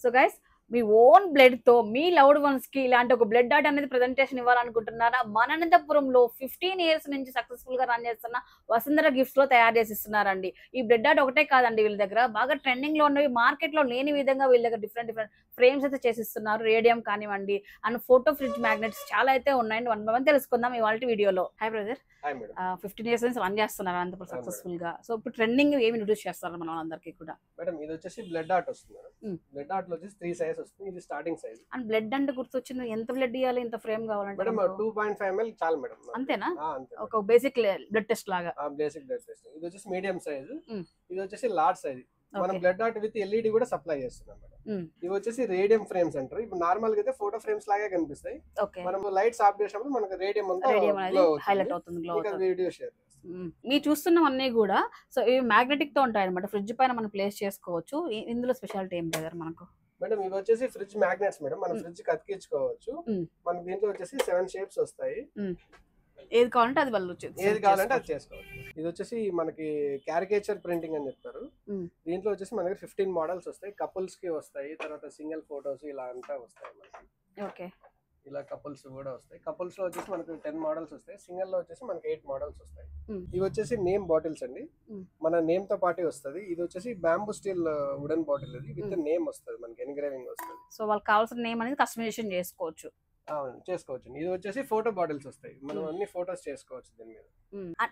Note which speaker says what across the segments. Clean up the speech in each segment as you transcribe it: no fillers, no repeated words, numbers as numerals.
Speaker 1: So guys మీ own blood తో మీ loved once కి ఇలాంటి ఒక బ్లడ్ డాట్ అనేది ప్రెజెంటేషన్ ఇవ్వాలనుకుంటున్నారా? మన అనంతపురంలో 15 ఇయర్స్ నుంచి సక్సెస్ఫుల్ గా రన్ చేస్తున్న వసుంధర గిఫ్ట్స్ లో తయారు చేసి ఇస్తున్నారండి. ఈ బ్లడ్ డాట్ ఒకటే కాదండి, వీళ్ళ దగ్గర బాగా ట్రెండింగ్ లో ఉన్నవి, మార్కెట్ లో లేని విధంగా వీళ్ళ దగ్గర డిఫరెంట్ ఫ్రేమ్స్ అయితే చేసిస్తున్నారు. రేడియం కానివ్వండి అండ్ ఫోటో ఫ్రిడ్జ్ మ్యాగ్నెట్స్ చాలా అయితే ఉన్నాయండి. వన్ బై వన్ తెలుసుకుందాం ఇవాళ వీడియోలో. Hi brother. 15 ఇయర్స్ నుంచి రన్ చేస్తున్నారు అనంతపురం సక్సెస్ఫుల్ గా. సో ఇప్పుడు ట్రెండింగ్ ఏమి ఇంట్రొడ్యూస్ చేస్తారు మన అందరికీ కూడా?
Speaker 2: మేడం ఇది వచ్చేసి బ్లడ్ ఆర్ట్ వస్తుంది. బ్లడ్ ఆర్ట్ లో వచ్చేసి 3 సైజ్ వస్తుంది. ఇది స్టార్టింగ్ సైజ్.
Speaker 1: అండ్ బ్లడ్ అంటే గుర్తొచ్చింది, ఎంత బ్లడ్ ఇవ్వాలి, ఎంత ఫ్రేమ్ కావాలంటే?
Speaker 2: మేడం 2.5 ml చాలు మేడం.
Speaker 1: అంతేనా? ఒక బేసిక్ బ్లడ్ టెస్ట్ లాగా.
Speaker 2: Basic blood test. ఇది వచ్చేసి మీడియం సైజ్, ఇది వచ్చేసి లార్జ్ సైజ్. మనం బ్లడ్ ఆర్ట్ విత్ ఎల్ఈడి కూడా సప్లై చేస్తున్నాం మేడం. ఇవి వచ్చేసి రేడియం ఫ్రేమ్స్ అంటారు. ఇప్పుడు నార్మల్ గా అయితే ఫోటో ఫ్రేమ్స్ లాగే కనిపిస్తాయి. మనం లైట్స్ ఆఫ్ చేసినప్పుడు మనకు రేడియం అంతా
Speaker 1: హైలైట్ అవుతుంది, గ్లో అవుతుంది.
Speaker 2: వీడియో షేర్
Speaker 1: మీరు చూస్తున్నవన్నీ కూడా సో ఇవి మ్యాగ్నెటిక్ తో ఉంటాయి అనమాట. ఫ్రిడ్జ్ పైన మనం ప్లేస్ చేసుకోవచ్చు. ఇందులో స్పెషాలిటీ ఏం బ్రదర్ మనకు?
Speaker 2: మేడం ఇవి వచ్చేసి ఫ్రిడ్జ్ మ్యాగ్నెట్స్ మేడం. మనం ఫ్రిడ్జ్ కి అతికించుకోవచ్చు. మనకి దీంట్లో వచ్చేసి 7 షేప్స్ వస్తాయి.
Speaker 1: ఏది కావాలంటే అది వాళ్ళు
Speaker 2: ఏది కావాలంటే అది చేసుకోవచ్చు. ఇది వచ్చేసి మనకి క్యారికేచర్ ప్రింటింగ్ అని చెప్తారు. దీంట్లో వచ్చేసి మనకి 15 మోడల్స్ వస్తాయి. కపుల్స్ కి వస్తాయి, తర్వాత సింగిల్ ఫోటోస్ ఇలా అంతా వస్తాయి మనకి.
Speaker 1: ఓకే,
Speaker 2: ఇలా కపుల్స్ కూడా వస్తాయి. కపుల్స్ లో వచ్చేసి మనకి 10 మోడల్స్ వస్తాయి. సింగిల్ లో వచ్చేసి మనకి 8 మోడల్స్ వస్తాయి. ఇవి వచ్చేసి నేమ్ బాటిల్స్ అండి. మన నేమ్ తో పాటు వస్తుంది. ఇది వచ్చేసి బ్యాంబూ స్టీల్ వుడెన్ బాటిల్. ఇది విత్ నేమ్ వస్తుంది, మనకి ఎన్గ్రేవింగ్ వస్తుంది.
Speaker 1: సో వాళ్ళకి కావాల్సిన నేమ్ అనేది కస్టమైజేషన్ చేసుకోవచ్చు.
Speaker 2: చేసుకోవచ్చు. ఇది వచ్చేసి ఫోటో బాటిల్స్ వస్తాయి. మనం అన్ని ఫోటోస్ చేసుకోవచ్చు దీని మీద.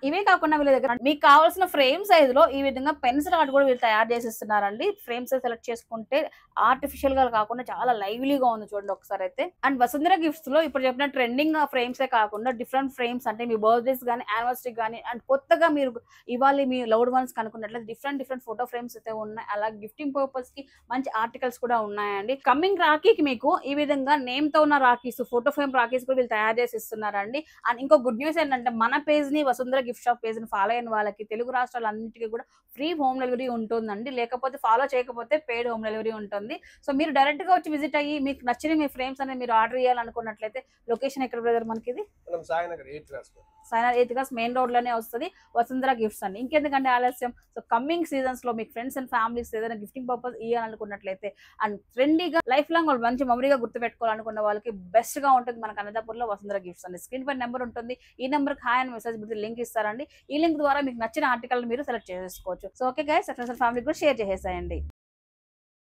Speaker 1: ఇవే కాకుండా వీళ్ళ దగ్గర మీకు కావాల్సిన ఫ్రేమ్ సైజ్ లో ఈ విధంగా పెన్సిల్ ఆర్ట్ కూడా వీళ్ళు తయారు చేసి ఇస్తున్నారండి. ఫ్రేమ్స్ సెలెక్ట్ చేసుకుంటే ఆర్టిఫిషియల్ గా కాకుండా చాలా లైవ్లీగా ఉంది చూడండి ఒకసారి అయితే. అండ్ వసుంధర గిఫ్ట్స్ లో ఇప్పుడు చెప్పిన ట్రెండింగ్ ఫ్రేమ్స్ కాకుండా డిఫరెంట్ ఫ్రేమ్స్ అంటే మీ బర్త్డేస్ కానీ యానివర్సరీ కానీ అండ్ కొత్తగా మీరు ఇవాళ మీ లవ్డ్ వన్స్ కనుకున్నట్లయితే డిఫరెంట్ ఫోటో ఫ్రేమ్స్ అయితే ఉన్నాయి. అలాగే గిఫ్టింగ్ పర్పస్ కి మంచి ఆర్టికల్స్ కూడా ఉన్నాయండి. కమింగ్ రాఖీకి మీకు ఈ విధంగా నేమ్ తో ఉన్న రాఖీస్, ఫోటో ఫ్రేమ్ రాఖీస్ కూడా వీళ్ళు తయారు చేసి ఇస్తున్నారండి. అండ్ ఇంకో గుడ్ న్యూస్ ఏంటంటే మన పేజ్ ని వసుంధర గిఫ్ట్ షాప్ పేజ్ ని ఫాలో అయిన వాళ్ళకి తెలుగు రాష్ట్రాలన్నిటికీ కూడా ఫ్రీ హోమ్ డెలివరీ ఉంటుందండి. లేకపోతే ఫాలో చేయకపోతే పెయిడ్ హోమ్ డెలివరీ ఉంటుంది. సో మీరు డైరెక్ట్ గా వచ్చి విజిట్ అయ్యి మీకు నచ్చిన మీ ఫ్రేమ్స్ అనేది మీరు ఆర్డర్ చేయాలనుకున్నట్లయితే లొకేషన్ ఎక్కడ బ్రదర్ మనకి? ఇది
Speaker 2: Sainagar
Speaker 1: 8th class main road లోనే వస్తుంది వసుంధర గిఫ్ట్స్ అండి. ఇంకెందుకంటే ఆలస్యం. సో కమింగ్ సీజన్స్ లో మీకు ఫ్రెండ్స్ అండ్ ఫ్యామిలీస్ ఏదైనా గిఫ్టింగ్ పర్పస్ ఇవ్వాలనుకున్నట్లయితే అండ్ ట్రెండీగా లైఫ్ లాంగ్ వాళ్ళు మంచి మెమరీగా గుర్తుపెట్టుకోవాలనుకున్న వాళ్ళకి బెస్ట్ గా ఉంటుంది మనకు అనంతపురంలో వసుంధర గిఫ్ట్స్ అండి. స్క్రీన్ పై నెంబర్ ఉంటుంది. ఈ నెంబర్ హాయ్ అని మెసేజ్ పెడితే లింక్ ఇస్తారండి. ఈ లింక్ ద్వారా మీకు నచ్చిన ఆర్టికల్ మీరు సెలెక్ట్ చేసుకోవచ్చు. So okay guys, friends and family కూడా షేర్ చేసేసాయండి.